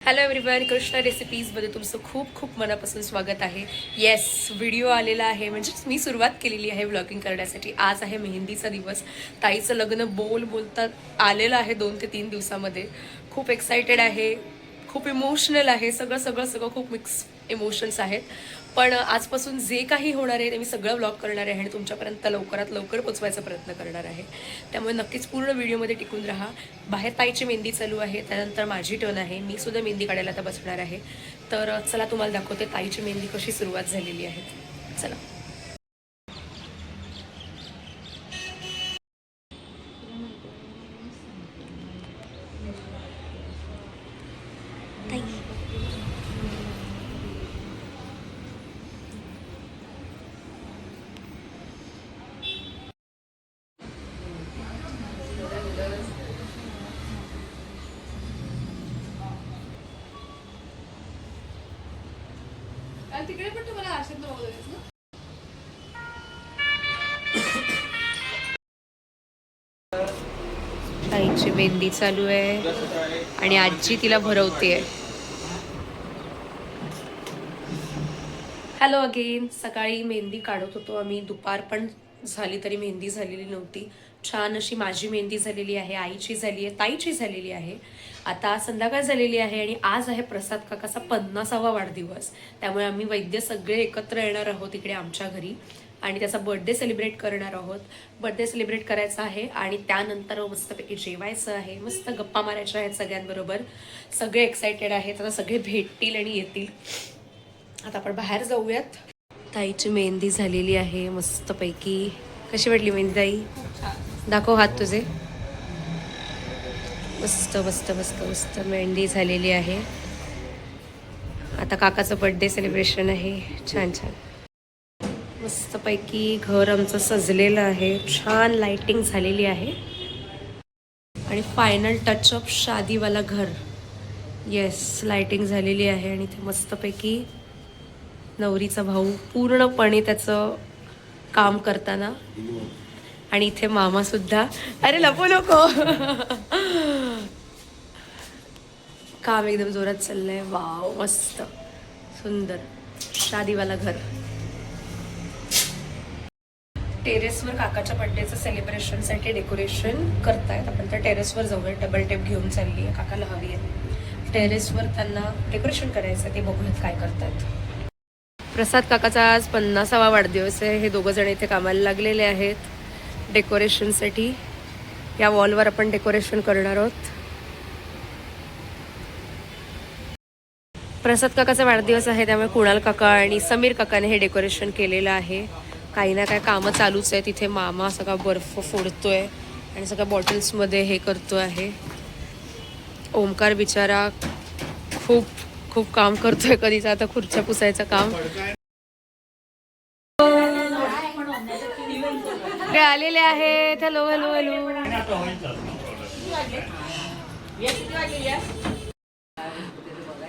Hello everyone, Krishna रेसिपीजमध्ये तुमचं खूप खूप मनापासून स्वागत आहे. येस, व्हिडिओ आलेला आहे, म्हणजेच मी सुरुवात केलेली आहे व्लॉगिंग करण्यासाठी. आज आहे मेहंदीचा दिवस. ताईचं लग्न बोलता आलेलं आहे 2 ते 3 दिवसामध्ये. खूप एक्सायटेड आहे, खूप इमोशनल आहे. सगळं खूप मिक्स इमोशन्स आहेत. पण आजपासून जे काही होणार आहे ते मी सगळं व्लॉग करणार आहे आणि तुमच्यापर्यंत लवकरात लवकर पोचवायचा प्रयत्न करणार आहे. त्यामुळे नक्कीच पूर्ण व्हिडिओमध्ये टिकून राहा. बाहेर ताईची मेहंदी चालू आहे, त्यानंतर माझी टर्न आहे. मी सुद्धा मेहंदी काढायला आता बसणार आहे. तर चला तुम्हाला दाखवते ताईची मेहंदी कशी सुरुवात झालेली आहे. चला. तिकडे पण तुम्हाला आरशात बघायचं ना. ताईची मेहंदी चालू आहे आणि आजी तिला भरवतेय. Hello again. सकाळी मेहंदी काढत होतो आम्ही, दुपार पण झाली तरी मेहंदी झालेली नव्हती. छान अशी माझी मेहंदी झालेली आहे, आईची झाली आहे, ताईची झालेली आहे. आता संध्याकाळ झालेली आहे आणि आज आहे प्रसाद काकाचा 50वा वाढदिवस. त्यामुळे आम्ही वैद्य सगळे एकत्र येणार आहोत इकडे आमच्या घरी आणि त्याचा बर्थडे सेलिब्रेट करणार आहोत. बर्थडे सेलिब्रेट करायचा आहे आणि त्यानंतर मस्तपैकी जेवायचं आहे, मस्त गप्पा मारायच्या आहेत सगळ्यांबरोबर. सगळे एक्सायटेड आहेत, आता सगळे भेटतील आणि येतील. आता आपण बाहेर जाऊयात. ताईची मेहंदी झालेली आहे मस्तपैकी. कशी वाटली मेहंदी ताई? दाखव हात तुझे. मस्त मस्त मस्त मस्त मेहंदी झालेली आहे. आता काकाचं बर्थडे सेलिब्रेशन आहे. छान छान मस्तपैकी घर आमचं सजलेलं आहे. छान लाइटिंग झालेली आहे आणि फायनल टचअप शादीवाला घर. येस, लाइटिंग झालेली आहे आणि ते मस्तपैकी नवरीचा भाऊ पूर्णपणे त्याचं काम करताना आणि इथे मामा सुद्धा. अरे लपू नको. काम एकदम जोरात चाललंय. वाव, मस्त सुंदर शादीवाला घर. टेरेसवर काकाच्या बर्थडेचं सेलिब्रेशनसाठी डेकोरेशन करतायत. आपण त्या टेरेसवर जाऊया. डबल टेप घेऊन चालली आहे, काकाला हवी आहे. टेरेसवर त्यांना डेकोरेशन करायचं, ते बघूयात काय करतात. प्रसाद काकाचा आज 50वा वाढदिवस आहे. हे दोघं जण इथे कामाला लागलेले आहेत डेकोरेशनसाठी. या वॉलवर आपण डेकोरेशन करणार आहोत. प्रसाद काकाचा वाढदिवस आहे त्यामुळे कुणाल काका आणि समीर काकाने हे डेकोरेशन केलेलं आहे. काही ना काही कामं चालूच आहे. तिथे मामा सगळा बर्फ फोडतोय आणि सगळ्या बॉटल्समध्ये हे करतो आहे. ओमकार बिचारा खूप खूप काम करतोय. कधीच आता खुर्च्या पुसायचं काम. ते आलेले आहेत. Hello hello hello.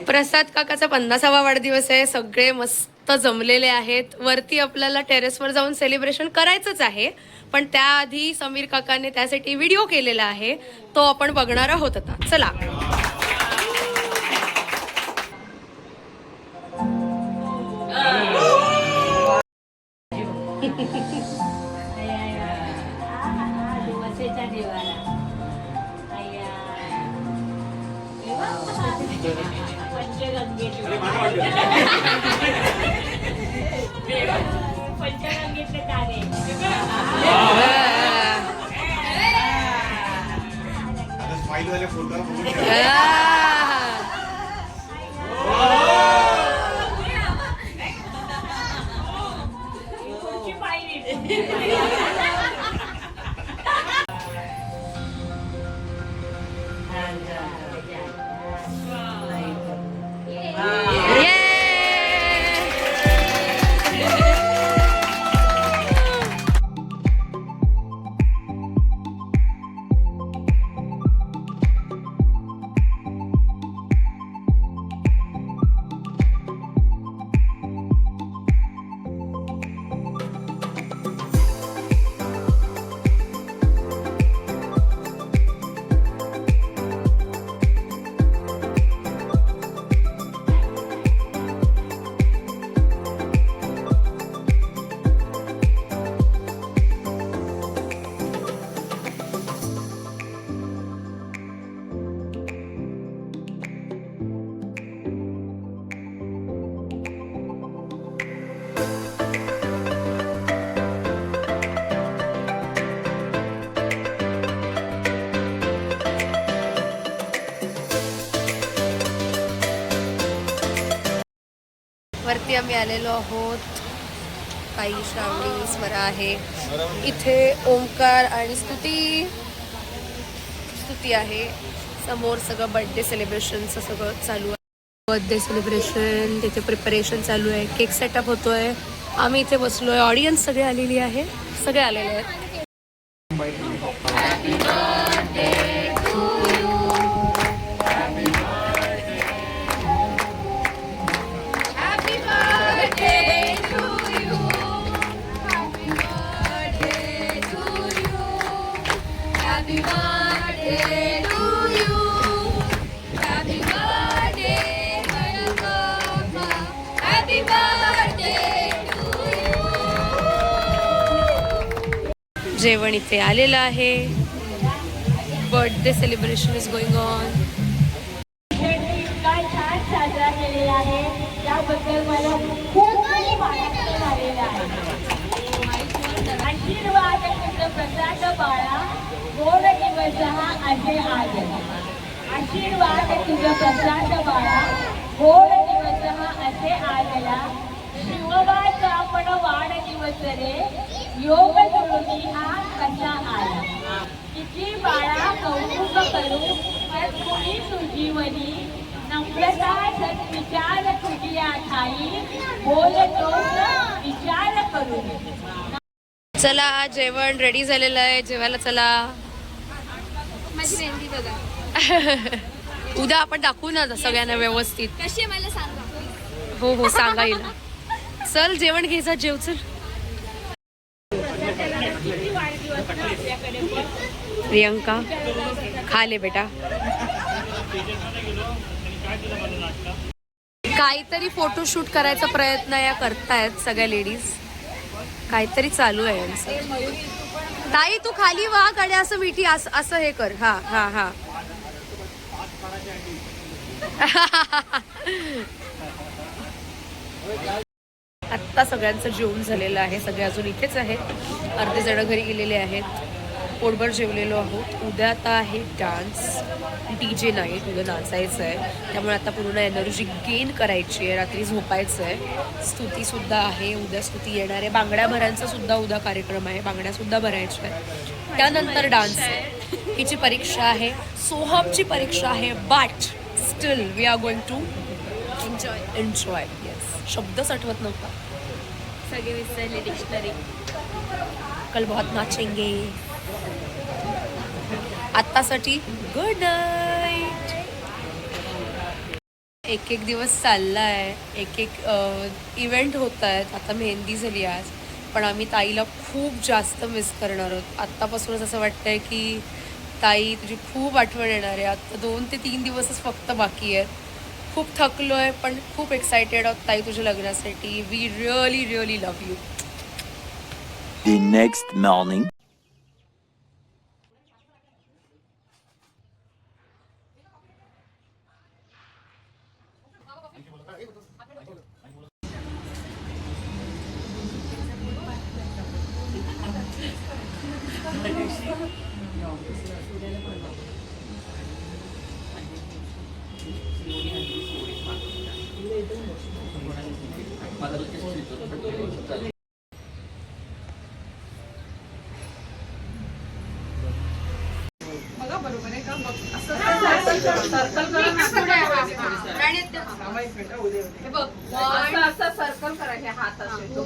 प्रसाद काकाचा 50वा वाढदिवस आहे. सगळे मस्त जमलेले आहेत. वरती आपल्याला टेरेसवर जाऊन सेलिब्रेशन करायचंच आहे, पण त्याआधी समीर काकाने त्यासाठी व्हिडिओ केलेला आहे, तो आपण बघणार आहोत आता. चला. वरती आम्ही आलेलो आहोत. काही श्रावणी स्वरा आहे इथे. ओंकार आणि स्तुती आहे. समोर सगळं बर्थडे सेलिब्रेशनचं सगळं चालू आहे. बर्थडे सेलिब्रेशन तिथे प्रिपरेशन चालू आहे. केक सेटअप होतोय. आम्ही इथे बसलोय. ऑडियन्स सगळे आलेली आहे. सगळे आलेले आहेत. जेवण इथे आलेलं आहे. Birthday celebration is going on. काय छान साजरा केलेला आहे त्याबद्दल मला खूप आनंद झालेला आहे. आशीर्वाद तुझं प्रसाद बाळा गोड दिवस हा असे आज. आशीर्वाद तुझं प्रसाद बाळा गोड दिवस हा असे आजला. शिवबाचा आपण वाढदिवस रे योग जुळून हा कसा आला. किती बाळा कौतुक करू कुणी तुझीवनी नम्रता विचार तुझी ठाई बोलतो विचार करून. चला जेवण रेडी झालेलं आहे. जेवायला चला. माझी मेहंदी बघा. उद्या आपण दाखवू ना सगळ्यांना व्यवस्थित. कशी आहे मला सांगा. हो हो सांगा येईल. चल जेवण घ्यायचा. जेव चल. प्रियंका खा ले बेटा. काहीतरी फोटोशूट करायचा प्रयत्न या करतायत सगळ्या लेडीज. काहीतरी चालू आहे यांचं. ताई तू खाली वा कडे असं मिठी असं हे कर. हा हा हा. आत्ता सगळ्यांचं जेवण झालेलं आहे. सगळे अजून इथेच आहेत. अर्धे जण घरी गेलेले आहेत. पोटभर जेवलेलो आहोत. उद्या आता आहे डान्स DJ नाईट. उद्या नाचायचं आहे त्यामुळे आता पूर्ण एनर्जी गेन करायची आहे. रात्री झोपायचं आहे. स्तुतीसुद्धा आहे. उद्या स्तुती येणार आहे. बांगड्या भरांचा सुद्धा उद्या कार्यक्रम आहे. बांगड्यासुद्धा भरायच्या आहे. त्यानंतर डान्स आहे. हिची परीक्षा आहे. सोहमची परीक्षा आहे. But still we are going to enjoy. Yes शब्दच आठवत नव्हता. सगळे विसरले डिक्शनरी. कल बहुत नाचेंगे. आत्तासाठी गुड नाईट. एक एक दिवस चाललाय. एक एक इव्हेंट होत आहेत. आता मेहंदी झाली आज. पण आम्ही ताईला खूप जास्त मिस करणार आहोत. आत्तापासूनच असं वाटतंय की ताई तुझी खूप आठवण येणार आहे. आता 2 ते 3 दिवसच फक्त बाकी आहेत. खूप थकलो आहे पण खूप एक्सायटेड आहोत ताई तुझ्या लग्नासाठी. We really really love you. The next morning. Circle करा हे हात असे.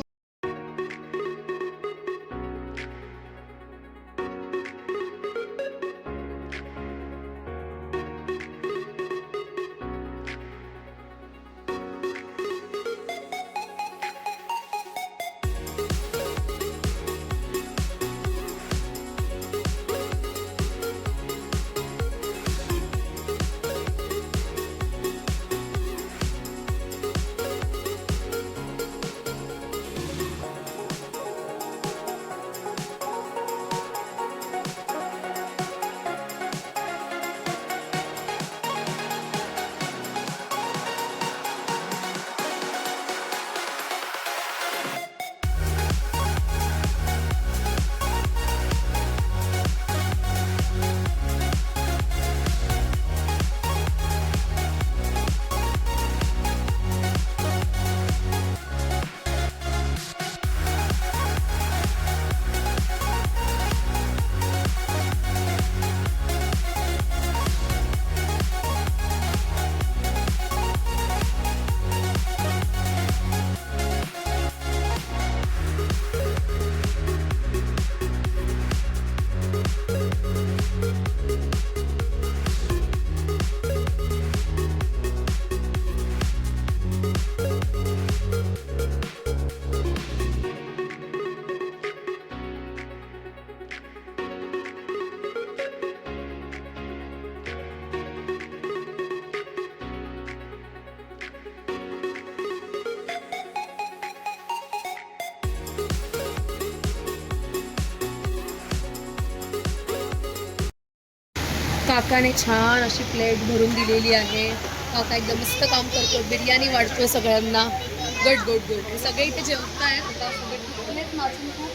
काकाने छान अशी प्लेट भरून दिलेली आहे. काका एकदम मस्त काम करतो, बिर्याणी वाढतोय सगळ्यांना. Good good good. सगळे इथे जेवतायत आता, सगळे थकलेत नाचून खूप.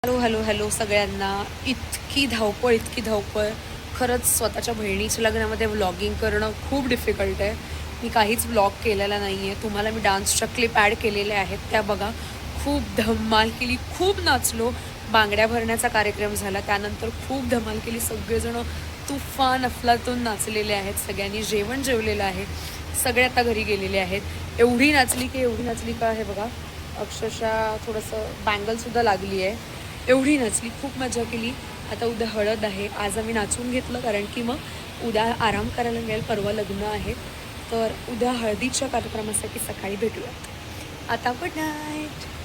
हॅलो हॅलो हॅलो सगळ्यांना. इतकी धावपळ. खरंच स्वतःच्या बहिणीच्या लग्नामध्ये व्लॉगिंग करणं खूप डिफिकल्ट आहे. मी काहीच व्लॉग केलेला नाही आहे. तुम्हाला मी डान्सच्या क्लिप ॲड केलेल्या आहेत त्या बघा. खूप धमाल केली, खूप नाचलो. बांगड्या भरण्याचा कार्यक्रम झाला, त्यानंतर खूप धमाल केली. सगळेजण तुफान अफलातून नाचलेले आहेत. सगळ्यांनी जेवण जेवलेलं आहे. सगळे आता घरी गेलेले आहेत. एवढी नाचली का हे बघा, अक्षरशः थोडंसं बँगलसुद्धा लागली आहे. एवढी नाचली, खूप मजा केली. आता उद्या हळद आहे. आज आम्ही नाचून घेतलं कारण की मग उद्या आराम करायला मिळेल. परवा लग्न आहे, तर उद्या हळदीच्या कार्यक्रमासाठी सकाळी भेटूयात. आता गुड नाईट.